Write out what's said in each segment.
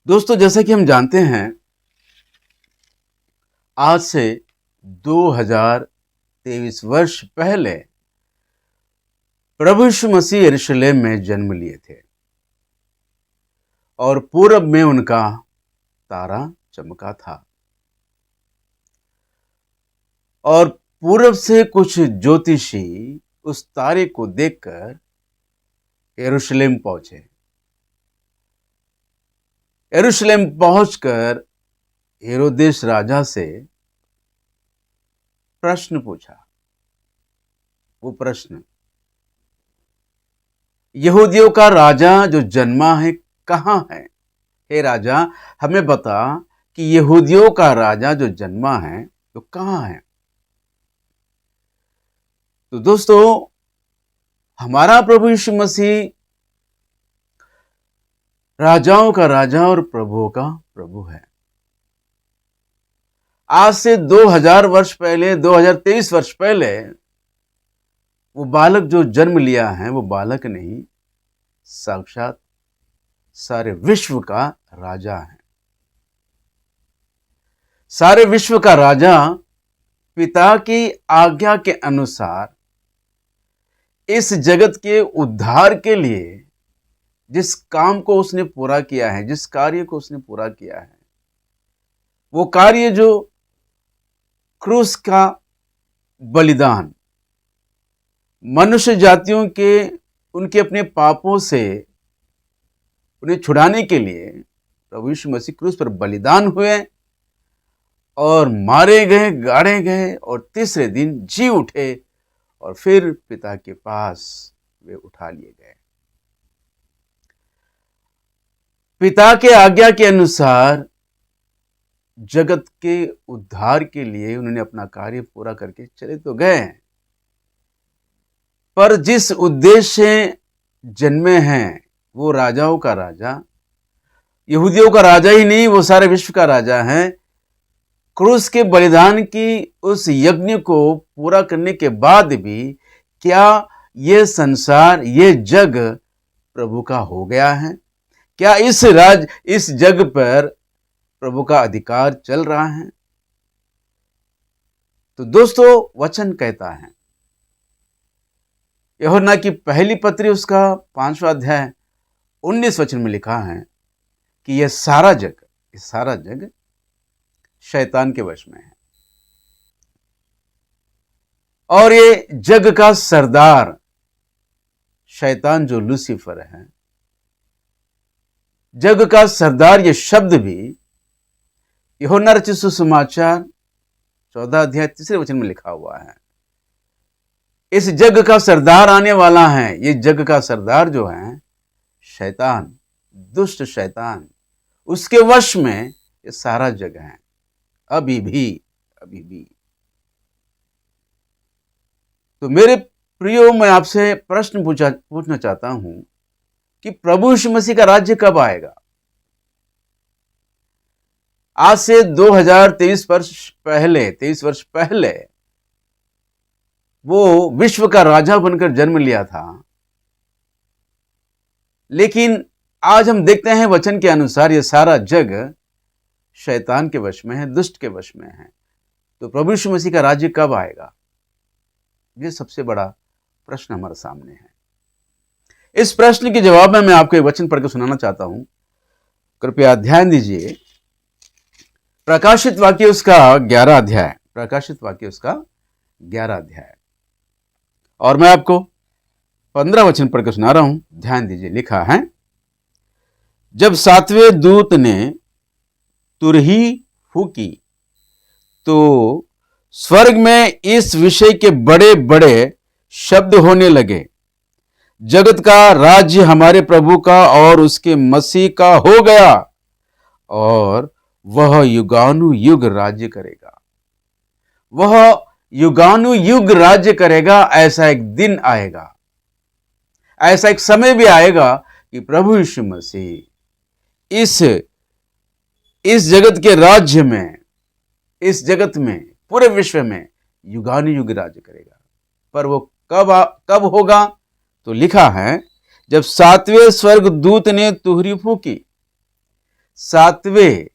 दोस्तों, जैसा कि हम जानते हैं, आज से 2023 वर्ष पहले प्रभु यीशु मसीह यरूशलेम में जन्म लिए थे और पूरब में उनका तारा चमका था और पूरब से कुछ ज्योतिषी उस तारे को देखकर यरूशलेम पहुंचे। यरूशलेम पहुंचकर हेरोदेस राजा से प्रश्न पूछा। वो प्रश्न, यहूदियों का राजा जो जन्मा है कहाँ है? हे राजा, हमें बता कि यहूदियों का राजा जो जन्मा है तो कहाँ है? तो दोस्तों, हमारा प्रभु यीशु मसीह राजाओं का राजा और प्रभुओं का प्रभु है। आज से 2000 वर्ष पहले, 2023 वर्ष पहले वो बालक जो जन्म लिया है वो बालक नहीं, साक्षात सारे विश्व का राजा है। सारे विश्व का राजा पिता की आज्ञा के अनुसार इस जगत के उद्धार के लिए जिस काम को उसने पूरा किया है, जिस कार्य को उसने पूरा किया है, वो कार्य जो क्रूस का बलिदान, मनुष्य जातियों के उनके अपने पापों से उन्हें छुड़ाने के लिए प्रभु यीशु मसीह क्रूस पर बलिदान हुए और मारे गए, गाड़े गए और तीसरे दिन जी उठे और फिर पिता के पास वे उठा लिए गए। पिता के आज्ञा के अनुसार जगत के उद्धार के लिए उन्होंने अपना कार्य पूरा करके चले तो गए हैं, पर जिस उद्देश्य से जन्मे हैं वो राजाओं का राजा, यहूदियों का राजा ही नहीं, वो सारे विश्व का राजा है। क्रूस के बलिदान की उस यज्ञ को पूरा करने के बाद भी क्या ये संसार, ये जग प्रभु का हो गया है? क्या इस जग पर प्रभु का अधिकार चल रहा है? तो दोस्तों, वचन कहता है, यूहन्ना की पहली पत्री उसका 5वां अध्याय 19 वचन में लिखा है कि यह सारा जग शैतान के वश में है और ये जग का सरदार शैतान जो लूसीफर है, जग का सरदार, ये शब्द भी यूहन्ना रचित सुसमाचार 14 अध्याय 3 वचन में लिखा हुआ है। इस जग का सरदार आने वाला है। ये जग का सरदार जो है शैतान, दुष्ट शैतान, उसके वश में ये सारा जग है अभी भी। तो मेरे प्रियो, मैं आपसे प्रश्न पूछना चाहता हूं कि प्रभु यीशु मसीह का राज्य कब आएगा? आज से 2023 वर्ष पहले वो विश्व का राजा बनकर जन्म लिया था, लेकिन आज हम देखते हैं वचन के अनुसार ये सारा जग शैतान के वश में है, दुष्ट के वश में है। तो प्रभु यीशु मसीह का राज्य कब आएगा? ये सबसे बड़ा प्रश्न हमारे सामने है। इस प्रश्न के जवाब में मैं आपको एक वचन पढ़कर सुनाना चाहता हूं। कृपया ध्यान दीजिए। प्रकाशित वाक्य उसका 11 अध्याय और मैं आपको 15 वचन पढ़कर सुना रहा हूं। ध्यान दीजिए। लिखा है, जब 7वें दूत ने तुरही फूकी तो स्वर्ग में इस विषय के बड़े बड़े शब्द होने लगे, जगत का राज्य हमारे प्रभु का और उसके मसीह का हो गया और वह युगानुयुग राज्य करेगा। वह युगानुयुग राज्य करेगा। ऐसा एक दिन आएगा, ऐसा एक समय भी आएगा कि प्रभु यीशु मसीह इस जगत के राज्य में, इस जगत में, पूरे विश्व में युगानुयुग राज्य करेगा। पर वो कब होगा? तो लिखा है, जब 7वें स्वर्गदूत ने तुरही फूकी सातवें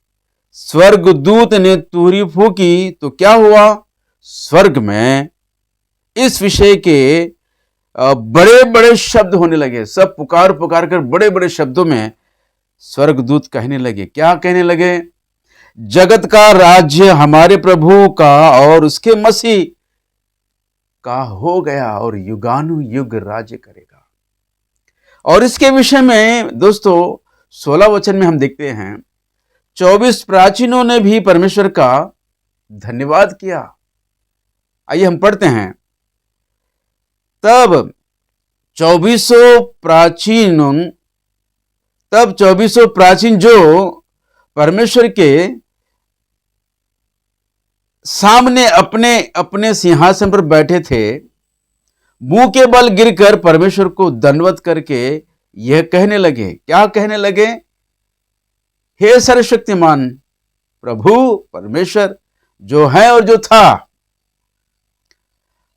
स्वर्गदूत ने तुरही फूकी तो क्या हुआ? स्वर्ग में इस विषय के बड़े बड़े शब्द होने लगे। सब पुकार पुकार कर बड़े बड़े शब्दों में स्वर्गदूत कहने लगे। क्या कहने लगे? जगत का राज्य हमारे प्रभु का और उसके मसीह का हो गया और युगानुयुग राज्य करेगा। और इसके विषय में दोस्तों 16 वचन में हम देखते हैं 24 प्राचीनों ने भी परमेश्वर का धन्यवाद किया। आइए हम पढ़ते हैं। तब 24 प्राचीन जो परमेश्वर के सामने अपने अपने सिंहासन पर बैठे थे, मुंह के बल गिरकर परमेश्वर को दंडवत करके यह कहने लगे। क्या कहने लगे? हे सर्वशक्तिमान प्रभु परमेश्वर जो है और जो था,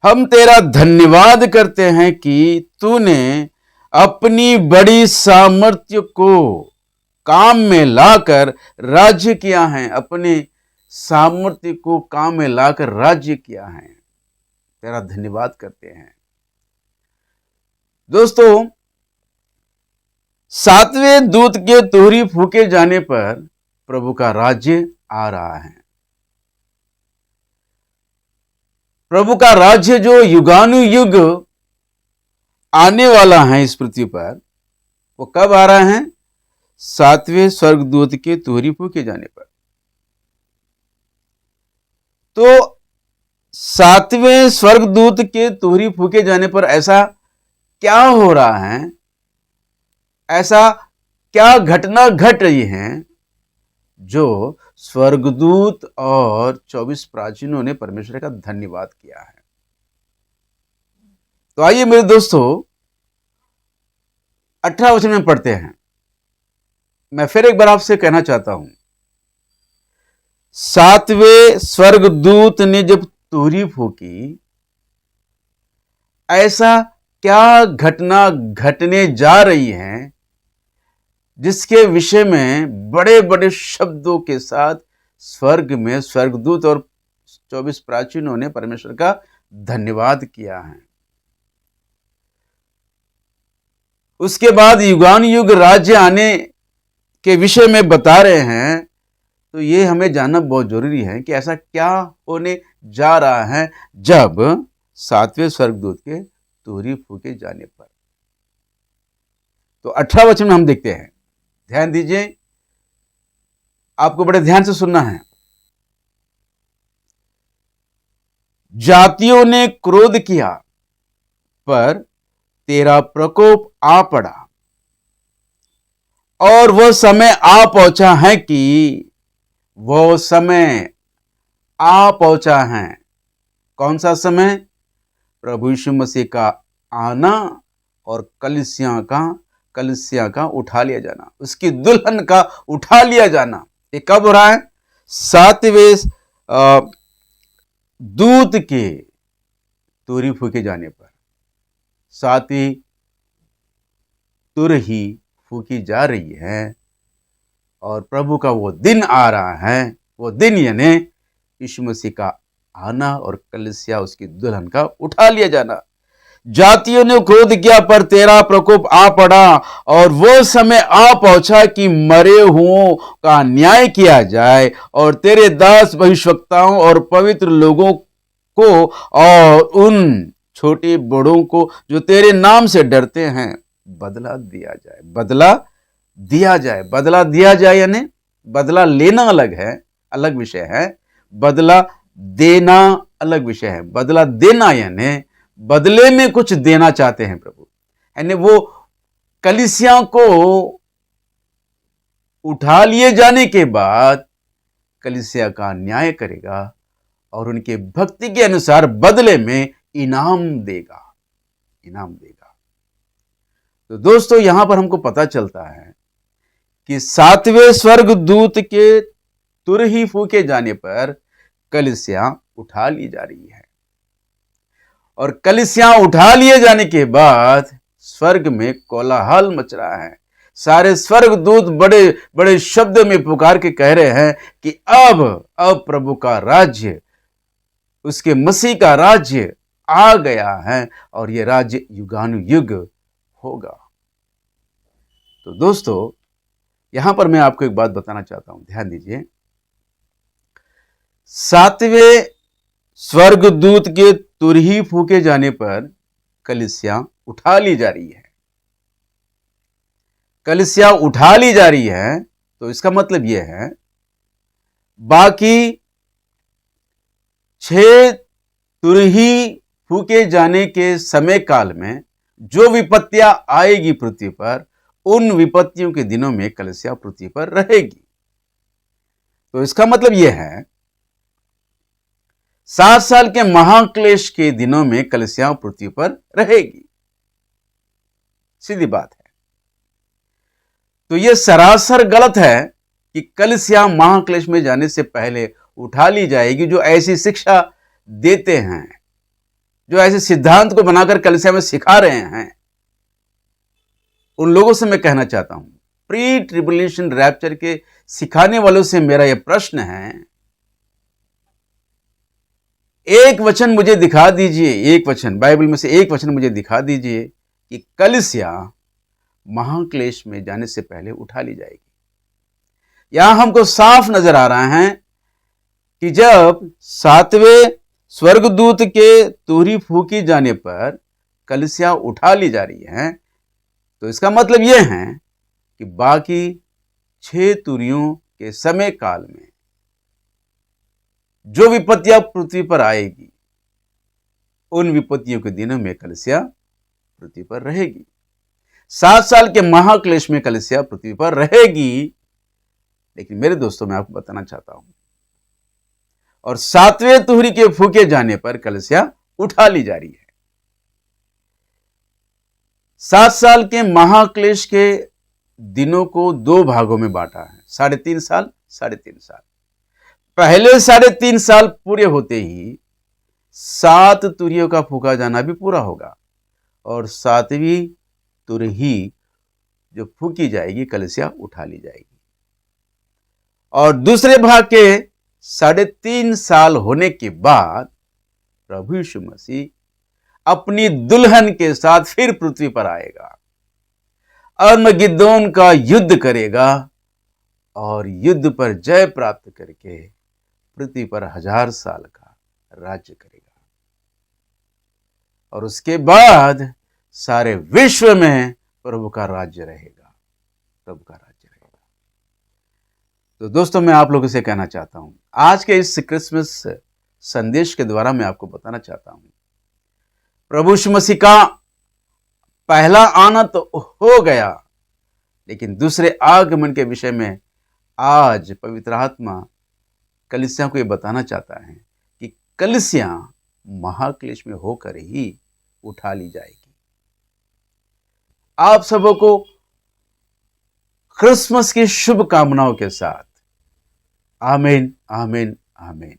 हम तेरा धन्यवाद करते हैं कि तूने अपनी बड़ी सामर्थ्य को काम में लाकर राज्य किया है। अपने सामर्थ्य को काम में लाकर राज्य किया है। तेरा धन्यवाद करते हैं। दोस्तों, सातवें दूत के तुरही फूके जाने पर प्रभु का राज्य आ रहा है। प्रभु का राज्य जो युगानुयुग आने वाला है इस पृथ्वी पर, वो कब आ रहा है? सातवें स्वर्गदूत के तुरही फूके जाने पर। तो सातवें स्वर्गदूत के तुरही फूके जाने पर ऐसा क्या हो रहा है? ऐसा क्या घटना घट रही है जो स्वर्गदूत और 24 प्राचीनों ने परमेश्वर का धन्यवाद किया है? तो आइए मेरे दोस्तों 18 वचन में पढ़ते हैं। मैं फिर एक बार आपसे कहना चाहता हूं, सातवें स्वर्गदूत ने जब तुरही फूकी, ऐसा क्या घटना घटने जा रही है जिसके विषय में बड़े बड़े शब्दों के साथ स्वर्ग में स्वर्गदूत और 24 प्राचीनों ने परमेश्वर का धन्यवाद किया है। उसके बाद युगानुयुग राज्य आने के विषय में बता रहे हैं। तो ये हमें जानना बहुत जरूरी है कि ऐसा क्या होने जा रहा है जब सातवें स्वर्गदूत के तुरही फूके जाने पर। तो 18 वचन में हम देखते हैं, ध्यान दीजिए, आपको बड़े ध्यान से सुनना है। जातियों ने क्रोध किया पर तेरा प्रकोप आ पड़ा और वह समय आ पहुंचा है कि वो समय आ पहुंचा है। कौन सा समय? प्रभु यीशु मसीह का आना और कलीसिया का उठा लिया जाना, उसकी दुल्हन का उठा लिया जाना। ये कब हो रहा है? सातवें दूत के तुरही फूके जाने पर। सातवीं तुरही फूकी जा रही है और प्रभु का वो दिन आ रहा है। वो दिन यानी यीशु मसीह का आना और कलीसिया उसकी दुल्हन का उठा लिया जाना। जातियों ने क्रोध किया पर तेरा प्रकोप आ पड़ा और वो समय आ पहुंचा कि मरे हुओं का न्याय किया जाए और तेरे दास भविष्यवक्ताओं और पवित्र लोगों को और उन छोटे बड़ों को जो तेरे नाम से डरते हैं बदला दिया जाए। बदला दिया जाए। बदला दिया जाए यानी बदला लेना अलग विषय है। बदला देना अलग विषय है। बदला देना यानी बदले में कुछ देना चाहते हैं प्रभु, यानी वो कलीसिया को उठा लिए जाने के बाद कलीसिया का न्याय करेगा और उनके भक्ति के अनुसार बदले में इनाम देगा। तो दोस्तों यहां पर हमको पता चलता है कि सातवें स्वर्गदूत के तुरही फूके जाने पर कलीसिया उठा ली जा रही है और कलीसिया उठा लिए जाने के बाद स्वर्ग में कोलाहल मच रहा है। सारे स्वर्गदूत बड़े बड़े शब्द में पुकार के कह रहे हैं कि अब प्रभु का राज्य, उसके मसीह का राज्य आ गया है और यह राज्य युगानुयुग होगा। तो दोस्तों, यहां पर मैं आपको एक बात बताना चाहता हूं, ध्यान दीजिए। 7वें स्वर्गदूत के तुरही फूके जाने पर कलीसिया उठा ली जा रही है। कलीसिया उठा ली जा रही है तो इसका मतलब यह है बाकी 6 तुरही फूके जाने के समय काल में जो विपत्तियां आएगी पृथ्वी पर, उन विपत्तियों के दिनों में कलीसिया पृथ्वी पर रहेगी। तो इसका मतलब यह है 7 साल के महाक्लेश के दिनों में कलीसिया पृथ्वी पर रहेगी। सीधी बात है। तो यह सरासर गलत है कि कलीसिया महाक्लेश में जाने से पहले उठा ली जाएगी। जो ऐसी शिक्षा देते हैं, जो ऐसे सिद्धांत को बनाकर कलीसिया में सिखा रहे हैं, उन लोगों से मैं कहना चाहता हूं, प्री ट्रिबुलेशन रैप्चर के सिखाने वालों से मेरा यह प्रश्न है, एक वचन मुझे दिखा दीजिए, एक वचन बाइबल में से एक वचन मुझे दिखा दीजिए कि कलीसिया महाक्लेश में जाने से पहले उठा ली जाएगी। यहां हमको साफ नजर आ रहा है कि जब 7वें स्वर्गदूत के तुरही फूकी जाने पर कलीसिया उठा ली जा रही है, तो इसका मतलब यह है कि बाकी 6 तुरहियों के समय काल में जो विपत्तियां पृथ्वी पर आएगी, उन विपत्तियों के दिनों में कलीसिया पृथ्वी पर रहेगी। 7 साल के महाक्लेश में कलीसिया पृथ्वी पर रहेगी। लेकिन मेरे दोस्तों, मैं आपको बताना चाहता हूं, और 7वें तुरही के फूके जाने पर कलीसिया उठा ली जा रही है। 7 साल के महाक्लेश के दिनों को 2 भागों में बांटा है, 3.5 साल, 3.5 साल। पहले 3.5 साल पूरे होते ही 7 तुरहियों का फूका जाना भी पूरा होगा और 7वीं तुरही जो फूकी जाएगी, कलीसिया उठा ली जाएगी। और दूसरे भाग के 3.5 साल होने के बाद प्रभु यीशु मसीह अपनी दुल्हन के साथ फिर पृथ्वी पर आएगा, अर्मगिद्दोन का युद्ध करेगा और युद्ध पर जय प्राप्त करके पृथ्वी पर 1000 साल का राज्य करेगा। और उसके बाद सारे विश्व में प्रभु का राज्य रहेगा, प्रभु का राज्य रहेगा। तो दोस्तों, मैं आप लोगों से कहना चाहता हूं, आज के इस क्रिसमस संदेश के द्वारा मैं आपको बताना चाहता हूं, प्रभु यीशु मसीह का पहला आना तो हो गया, लेकिन दूसरे आगमन के विषय में आज पवित्र आत्मा कलीसिया को यह बताना चाहता है कि कलीसिया महाक्लेश में होकर ही उठा ली जाएगी। आप सबों को क्रिसमस की शुभकामनाओं के साथ आमीन, आमीन, आमीन।